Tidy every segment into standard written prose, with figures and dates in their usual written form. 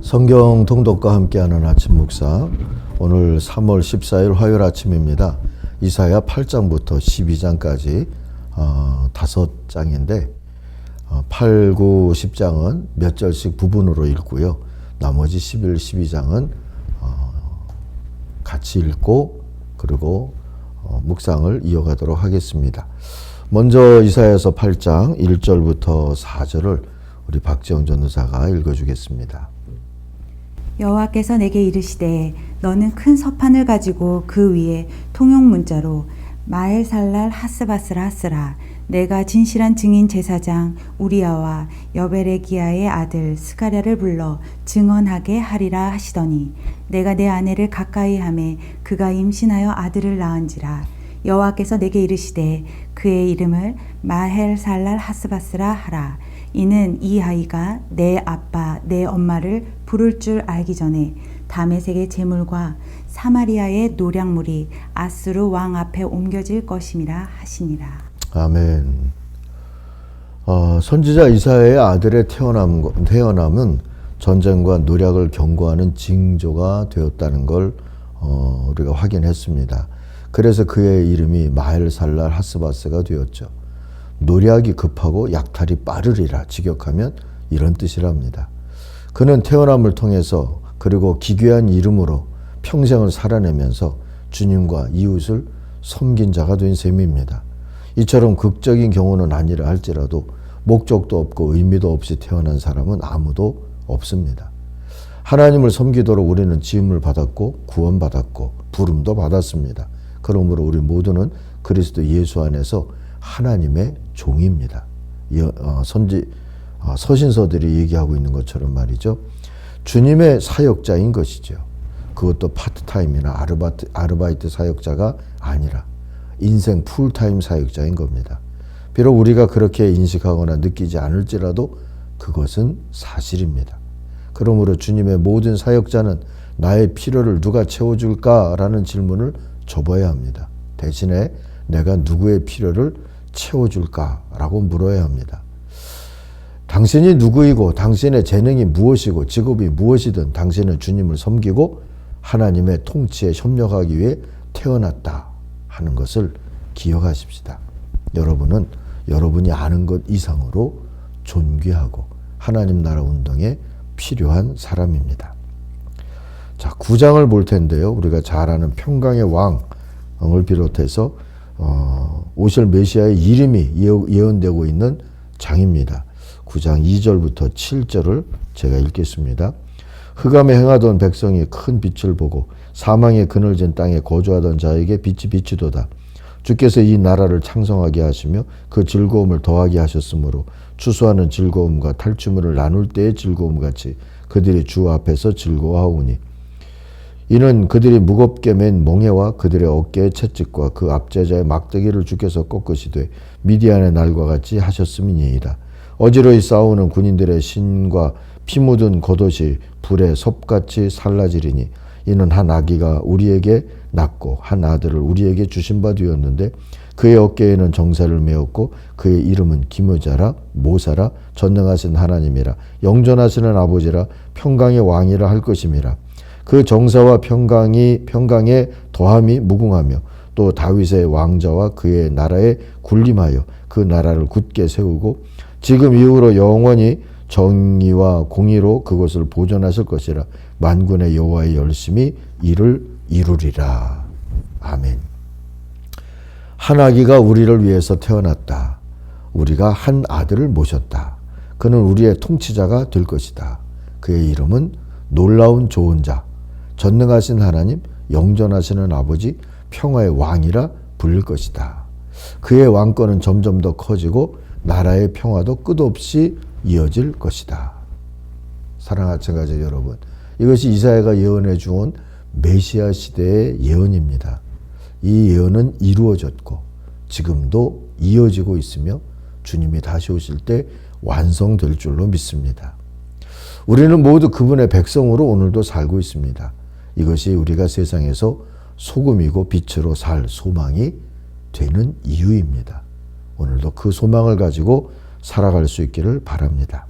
성경 통독과 함께하는 아침 묵상, 오늘 3월 14일 화요일 아침입니다. 이사야 8장부터 12장까지 5장인데 8, 9, 10장은 몇 절씩 부분으로 읽고요. 나머지 11, 12장은 같이 읽고 그리고 묵상을 이어가도록 하겠습니다. 먼저 이사야서 8장 1절부터 4절을 우리 박지영 전도사가 읽어주겠습니다. 여호와께서 내게 이르시되 너는 큰 서판을 가지고 그 위에 통용 문자로 마헬살랄 하스바스라 쓰라. 내가 진실한 증인 제사장 우리야와 여베레기야의 아들 스가랴를 불러 증언하게 하리라 하시더니 내가 내 아내를 가까이 하매 그가 임신하여 아들을 낳은지라. 여호와께서 내게 이르시되 그의 이름을 마헬살랄 하스바스라 하라. 이는 이 아이가 내 아빠 내 엄마를 부를 줄 알기 전에 다메섹의 제물과 사마리아의 노략물이 아수르 왕 앞에 옮겨질 것임이라 하시니라. 아멘. 선지자 이사야의 아들의 태어남은 전쟁과 노략을 경고하는 징조가 되었다는 걸 우리가 확인했습니다. 그래서 그의 이름이 마헬살랄 하스바스가 되었죠. 노략이 급하고 약탈이 빠르리라 직역하면 이런 뜻이랍니다. 그는 태어남을 통해서 그리고 기괴한 이름으로 평생을 살아내면서 주님과 이웃을 섬긴 자가 된 셈입니다. 이처럼 극적인 경우는 아니라 할지라도 목적도 없고 의미도 없이 태어난 사람은 아무도 없습니다. 하나님을 섬기도록 우리는 지음을 받았고 구원받았고 부름도 받았습니다. 그러므로 우리 모두는 그리스도 예수 안에서 하나님의 종입니다. 서신서들이 얘기하고 있는 것처럼 말이죠. 주님의 사역자인 것이죠. 그것도 파트타임이나 아르바이트 사역자가 아니라 인생 풀타임 사역자인 겁니다. 비록 우리가 그렇게 인식하거나 느끼지 않을지라도 그것은 사실입니다. 그러므로 주님의 모든 사역자는 나의 필요를 누가 채워줄까라는 질문을 접어야 합니다. 대신에 내가 누구의 필요를 채워줄까라고 물어야 합니다. 당신이 누구이고 당신의 재능이 무엇이고 직업이 무엇이든 당신은 주님을 섬기고 하나님의 통치에 협력하기 위해 태어났다 하는 것을 기억하십시다. 여러분은 여러분이 아는 것 이상으로 존귀하고 하나님 나라 운동에 필요한 사람입니다. 자, 9장을 볼 텐데요. 우리가 잘 아는 평강의 왕을 비롯해서 오실 메시아의 이름이 예언되고 있는 장입니다. 9장 2절부터 7절을 제가 읽겠습니다. 흑암에 행하던 백성이 큰 빛을 보고 사망의 그늘진 땅에 거주하던 자에게 빛이 비추도다. 주께서 이 나라를 창성하게 하시며 그 즐거움을 더하게 하셨으므로 추수하는 즐거움과 탈취물을 나눌 때의 즐거움 같이 그들이 주 앞에서 즐거워하오니 이는 그들이 무겁게 맨 멍에와 그들의 어깨의 채찍과 그 압제자의 막대기를 주께서 꺾으시되 미디안의 날과 같이 하셨음이니이다. 어지러이 싸우는 군인들의 신과 피 묻은 겉옷이 불에 섭같이 살라지리니 이는 한 아기가 우리에게 낳고 한 아들을 우리에게 주신 바 되었는데 그의 어깨에는 정사를 메었고 그의 이름은 기묘자라 모사라 전능하신 하나님이라 영존하시는 아버지라 평강의 왕이라 할 것임이라. 그 정사와 평강의 더함이 무궁하며 또 다윗의 왕자와 그의 나라에 군림하여 그 나라를 굳게 세우고 지금 이후로 영원히 정의와 공의로 그것을 보존하실 것이라. 만군의 여호와의 열심히 이를 이루리라. 아멘. 한 아기가 우리를 위해서 태어났다. 우리가 한 아들을 모셨다. 그는 우리의 통치자가 될 것이다. 그의 이름은 놀라운 좋은 자, 전능하신 하나님, 영존하시는 아버지, 평화의 왕이라 불릴 것이다. 그의 왕권은 점점 더 커지고 나라의 평화도 끝없이 이어질 것이다. 사랑하는 청가자 여러분, 이것이 이사야가 예언해 주온 메시아 시대의 예언입니다. 이 예언은 이루어졌고 지금도 이어지고 있으며 주님이 다시 오실 때 완성될 줄로 믿습니다. 우리는 모두 그분의 백성으로 오늘도 살고 있습니다. 이것이 우리가 세상에서 소금이고 빛으로 살 소망이 되는 이유입니다. 오늘도 그 소망을 가지고 살아갈 수 있기를 바랍니다.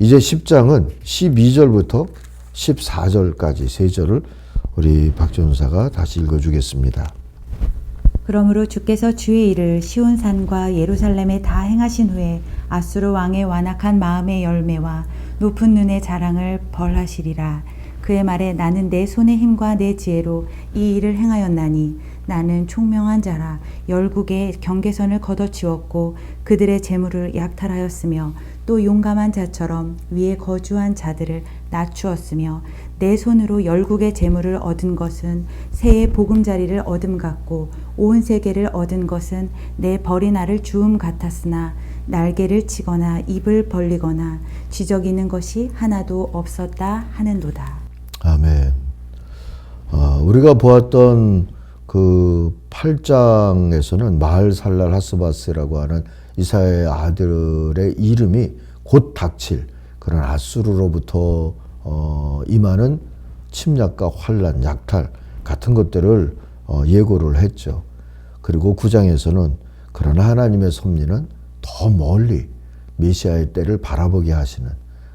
이제 10장은 12절부터 14절까지 3절을 우리 박전사가 다시 읽어주겠습니다. 그러므로 주께서 주의 일을 시온산과 예루살렘에 다 행하신 후에 아수르 왕의 완악한 마음의 열매와 높은 눈의 자랑을 벌하시리라. 그의 말에 나는 내 손의 힘과 내 지혜로 이 일을 행하였나니 나는 총명한 자라. 열국의 경계선을 걷어치웠고 그들의 재물을 약탈하였으며 또 용감한 자처럼 위에 거주한 자들을 낮추었으며 내 손으로 열국의 재물을 얻은 것은 새의 보금자리를 얻음 같고 온 세계를 얻은 것은 내 버린 알을 주움 같았으나 날개를 치거나 입을 벌리거나 지저귀는 것이 하나도 없었다 하는도다. 아멘. 우리가 보았던 그 8장에서는 마을살랄 하스바스라고 하는 이사야의 아들의 이름이 곧 닥칠 그런 아수르로부터 임하는 침략과 환란, 약탈 같은 것들을 예고를 했죠. 그리고 9장에서는 그러나 하나님의 섭리는 더 멀리 메시아의 때를 바라보게 하시는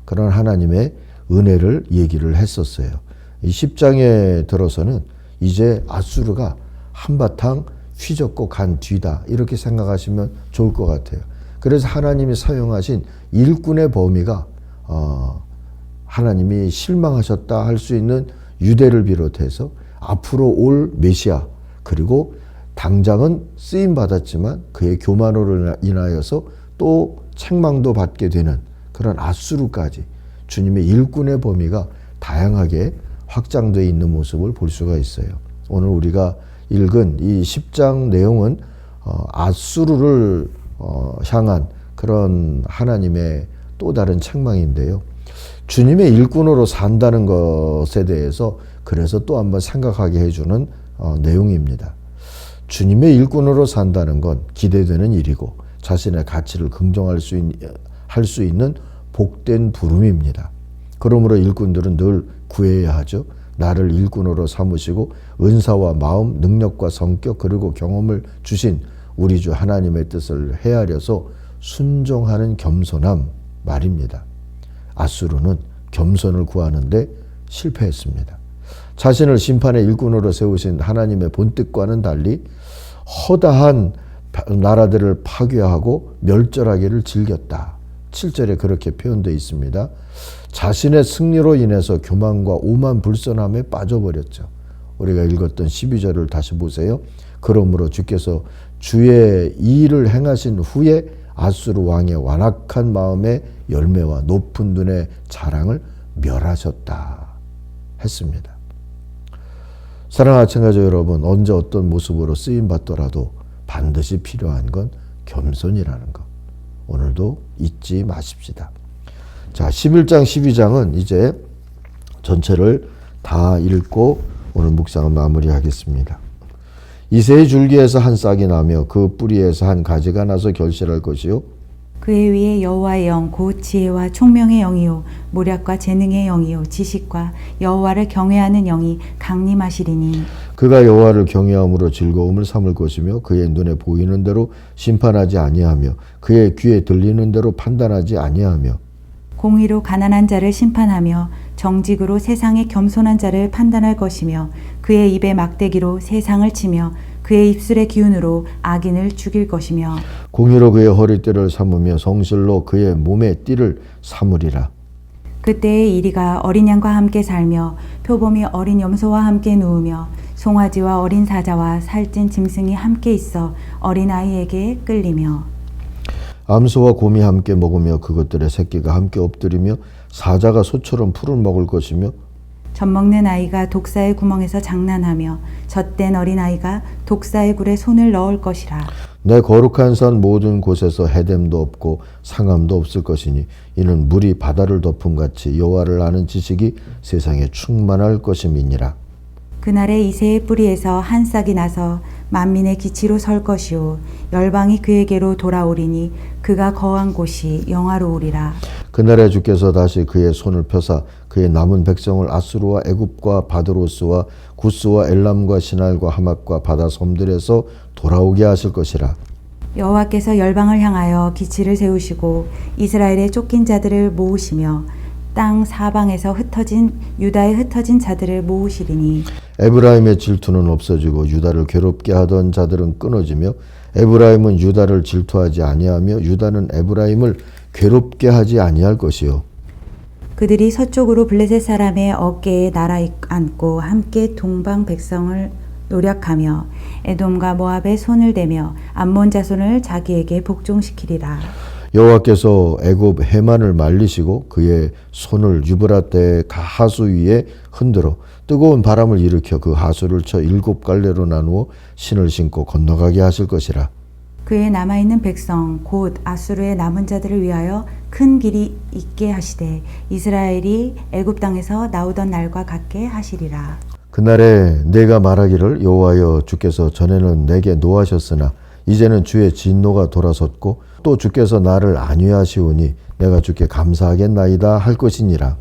그런 하나님의 은혜를 얘기를 했었어요. 이 10장에 들어서는 이제 아수르가 한바탕 휘젓고 간 뒤다 이렇게 생각하시면 좋을 것 같아요. 그래서 하나님이 사용하신 일꾼의 범위가 하나님이 실망하셨다 할 수 있는 유대를 비롯해서 앞으로 올 메시아 그리고 당장은 쓰임받았지만 그의 교만으로 인하여서 또 책망도 받게 되는 그런 아수르까지 주님의 일꾼의 범위가 다양하게 확장되어 있는 모습을 볼 수가 있어요. 오늘 우리가 읽은 이 10장 내용은 아수르를 향한 그런 하나님의 또 다른 책망인데요. 주님의 일꾼으로 산다는 것에 대해서 그래서 또 한번 생각하게 해주는 내용입니다. 주님의 일꾼으로 산다는 건 기대되는 일이고 자신의 가치를 긍정할 수 있는 복된 부름입니다. 그러므로 일꾼들은 늘 구해야 하죠. 나를 일꾼으로 삼으시고 은사와 마음, 능력과 성격 그리고 경험을 주신 우리 주 하나님의 뜻을 헤아려서 순종하는 겸손함 말입니다. 아수르는 겸손을 구하는데 실패했습니다. 자신을 심판의 일꾼으로 세우신 하나님의 본뜻과는 달리 허다한 나라들을 파괴하고 멸절하기를 즐겼다. 7절에 그렇게 표현되어 있습니다. 자신의 승리로 인해서 교만과 오만 불선함에 빠져버렸죠. 우리가 읽었던 12절을 다시 보세요. 그러므로 주께서 주의 이 일을 행하신 후에 아수르 왕의 완악한 마음의 열매와 높은 눈의 자랑을 멸하셨다 했습니다. 사랑하는 시청자 여러분, 언제 어떤 모습으로 쓰임받더라도 반드시 필요한 건 겸손이라는 것. 오늘도 잊지 마십시다. 자, 11장, 12장은 이제 전체를 다 읽고 오늘 묵상을 마무리하겠습니다. 이새의 줄기에서 한 싹이 나며 그 뿌리에서 한 가지가 나서 결실할 것이요. 그의 위에 여호와의 영, 곧 지혜와 총명의 영이요 모략과 재능의 영이요 지식과 여호와를 경외하는 영이 강림하시리니 그가 여호와를 경외함으로 즐거움을 삼을 것이며 그의 눈에 보이는 대로 심판하지 아니하며 그의 귀에 들리는 대로 판단하지 아니하며 공의로 가난한 자를 심판하며 정직으로 세상의 겸손한 자를 판단할 것이며 그의 입에 막대기로 세상을 치며 그의 입술의 기운으로 악인을 죽일 것이며 공의로 그의 허리띠를 삼으며 성실로 그의 몸의 띠를 삼으리라. 그때의 이리가 어린 양과 함께 살며 표범이 어린 염소와 함께 누우며 송아지와 어린 사자와 살찐 짐승이 함께 있어 어린아이에게 끌리며 암소와 곰이 함께 먹으며 그것들의 새끼가 함께 엎드리며 사자가 소처럼 풀을 먹을 것이며 젖먹는 아이가 독사의 구멍에서 장난하며 젖된 어린아이가 독사의 굴에 손을 넣을 것이라. 내 거룩한 산 모든 곳에서 해됨도 없고 상함도 없을 것이니 이는 물이 바다를 덮음같이 여호와를 아는 지식이 세상에 충만할 것임이니라. 그날에 이새의 뿌리에서 한 싹이 나서 만민의 기치로 설 것이요 열방이 그에게로 돌아오리니 그가 거한 곳이 영화로우리라. 그날에 주께서 다시 그의 손을 펴사 그의 남은 백성을 아수르와 애굽과 바드로스와 구스와 엘람과 시날과 하맛과 바다 섬들에서 돌아오게 하실 것이라. 여호와께서 열방을 향하여 기치를 세우시고 이스라엘의 쫓긴 자들을 모으시며 땅 사방에서 유다의 흩어진 자들을 모으시리니 에브라임의 질투는 없어지고 유다를 괴롭게 하던 자들은 끊어지며 에브라임은 유다를 질투하지 아니하며 유다는 에브라임을 괴롭게 하지 아니할 것이요. 그들이 서쪽으로 블레셋 사람의 어깨에 날아앉고 함께 동방 백성을 노력하며 에돔과 모압의 손을 대며 암몬 자손을 자기에게 복종시키리라. 여호와께서 애굽 해만을 말리시고 그의 손을 유브라데 하수 위에 흔들어 뜨거운 바람을 일으켜 그 하수를 쳐 7갈래로 나누어 신을 신고 건너가게 하실 것이라. 그의 남아있는 백성 곧 아수르의 남은 자들을 위하여 큰 길이 있게 하시되 이스라엘이 애굽 땅에서 나오던 날과 같게 하시리라. 그날에 내가 말하기를 여호와여 주께서 전에는 내게 노하셨으나 이제는 주의 진노가 돌아섰고 또 주께서 나를 안위하시오니 내가 주께 감사하겠나이다 할 것이니라.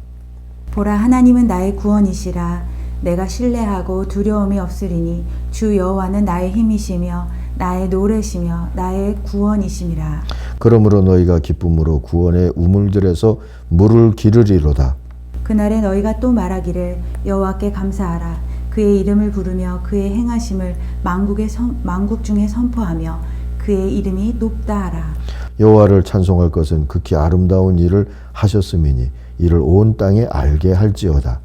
보라 하나님은 나의 구원이시라. 내가 신뢰하고 두려움이 없으리니 주 여호와는 나의 힘이시며 나의 노래시며 나의 구원이심이라. 그러므로 너희가 기쁨으로 구원의 우물들에서 물을 기르리로다. 그날에 너희가 또 말하기를 여호와께 감사하라. 그의 이름을 부르며 그의 행하심을 만국 중에 선포하며 그의 이름이 높다 하라. 여호와를 찬송할 것은 극히 아름다운 일을 하셨음이니 이를 온 땅에 알게 할지어다.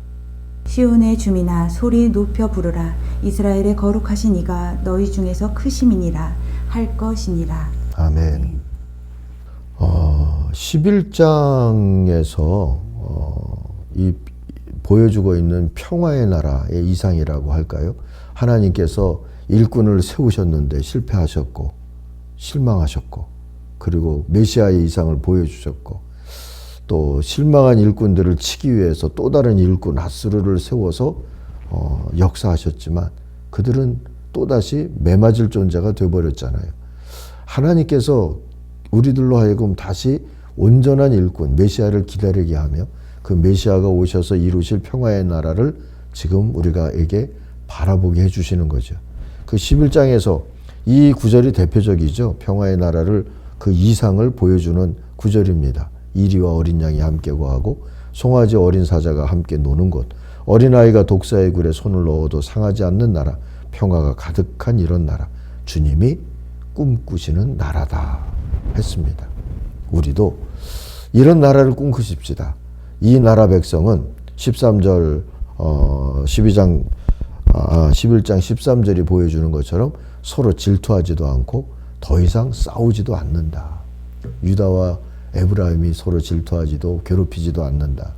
시온의 주민아 소리 높여 부르라. 이스라엘의 거룩하신 이가 너희 중에서 크심이니라 할 것이니라. 아멘. 11장에서 이 보여주고 있는 평화의 나라의 이상이라고 할까요? 하나님께서 일꾼을 세우셨는데 실패하셨고 실망하셨고 그리고 메시아의 이상을 보여주셨고 또 실망한 일꾼들을 치기 위해서 또 다른 일꾼 아수르를 세워서 역사하셨지만 그들은 또다시 매맞을 존재가 되어버렸잖아요. 하나님께서 우리들로 하여금 다시 온전한 일꾼 메시아를 기다리게 하며 그 메시아가 오셔서 이루실 평화의 나라를 지금 우리가에게 바라보게 해주시는 거죠. 그 11장에서 이 구절이 대표적이죠. 평화의 나라를 그 이상을 보여주는 구절입니다. 이리와 어린 양이 함께 거하고 송아지 어린 사자가 함께 노는 곳, 어린아이가 독사의 굴에 손을 넣어도 상하지 않는 나라, 평화가 가득한 이런 나라, 주님이 꿈꾸시는 나라다 했습니다. 우리도 이런 나라를 꿈꾸십시다. 이 나라 백성은 11장 13절이 보여주는 것처럼 서로 질투하지도 않고 더 이상 싸우지도 않는다. 유다와 에브라임이 서로 질투하지도 괴롭히지도 않는다.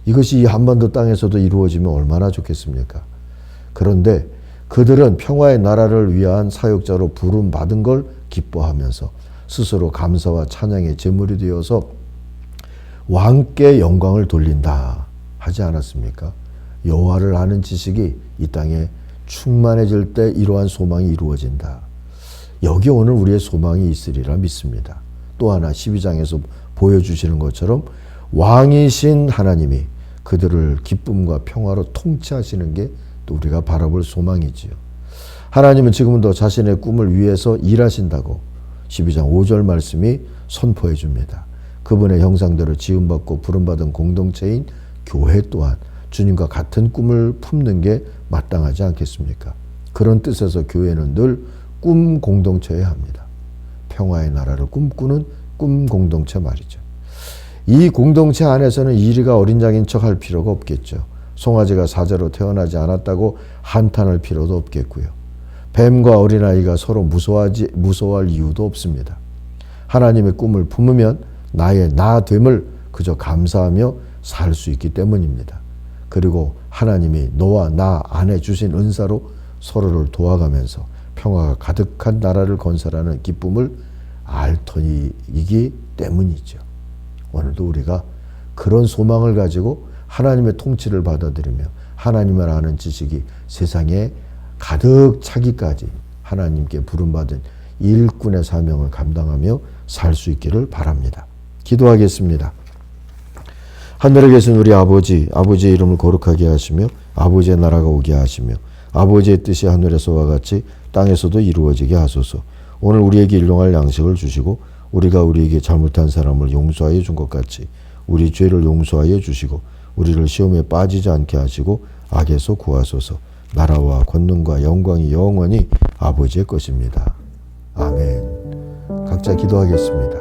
이것이 이 한반도 땅에서도 이루어지면 얼마나 좋겠습니까? 그런데 그들은 평화의 나라를 위한 사역자로 부름받은 걸 기뻐하면서 스스로 감사와 찬양의 제물이 되어서 왕께 영광을 돌린다 하지 않았습니까? 여호와를 아는 지식이 이 땅에 충만해질 때 이러한 소망이 이루어진다. 여기 오늘 우리의 소망이 있으리라 믿습니다. 또 하나 12장에서 보여주시는 것처럼 왕이신 하나님이 그들을 기쁨과 평화로 통치하시는 게 또 우리가 바라볼 소망이지요. 하나님은 지금도 자신의 꿈을 위해서 일하신다고 12장 5절 말씀이 선포해 줍니다. 그분의 형상대로 지음받고 부름받은 공동체인 교회 또한 주님과 같은 꿈을 품는 게 마땅하지 않겠습니까? 그런 뜻에서 교회는 늘 꿈 공동체여야 합니다. 평화의 나라를 꿈꾸는 꿈 공동체 말이죠. 이 공동체 안에서는 이리가 어린 양인 척 할 필요가 없겠죠. 송아지가 사자로 태어나지 않았다고 한탄할 필요도 없겠고요. 뱀과 어린아이가 서로 무서워할 이유도 없습니다. 하나님의 꿈을 품으면 나의 나됨을 그저 감사하며 살 수 있기 때문입니다. 그리고 하나님이 너와 나 안에 주신 은사로 서로를 도와가면서 평화가 가득한 나라를 건설하는 기쁨을 알 터이기 때문이죠. 오늘도 우리가 그런 소망을 가지고 하나님의 통치를 받아들이며 하나님을 아는 지식이 세상에 가득 차기까지 하나님께 부름받은 일꾼의 사명을 감당하며 살 수 있기를 바랍니다. 기도하겠습니다. 하늘에 계신 우리 아버지, 아버지의 이름을 거룩하게 하시며 아버지의 나라가 오게 하시며 아버지의 뜻이 하늘에서와 같이 땅에서도 이루어지게 하소서. 오늘 우리에게 일용할 양식을 주시고 우리가 우리에게 잘못한 사람을 용서하여 준 것 같이 우리 죄를 용서하여 주시고 우리를 시험에 빠지지 않게 하시고 악에서 구하소서. 나라와 권능과 영광이 영원히 아버지의 것입니다. 아멘. 각자 기도하겠습니다.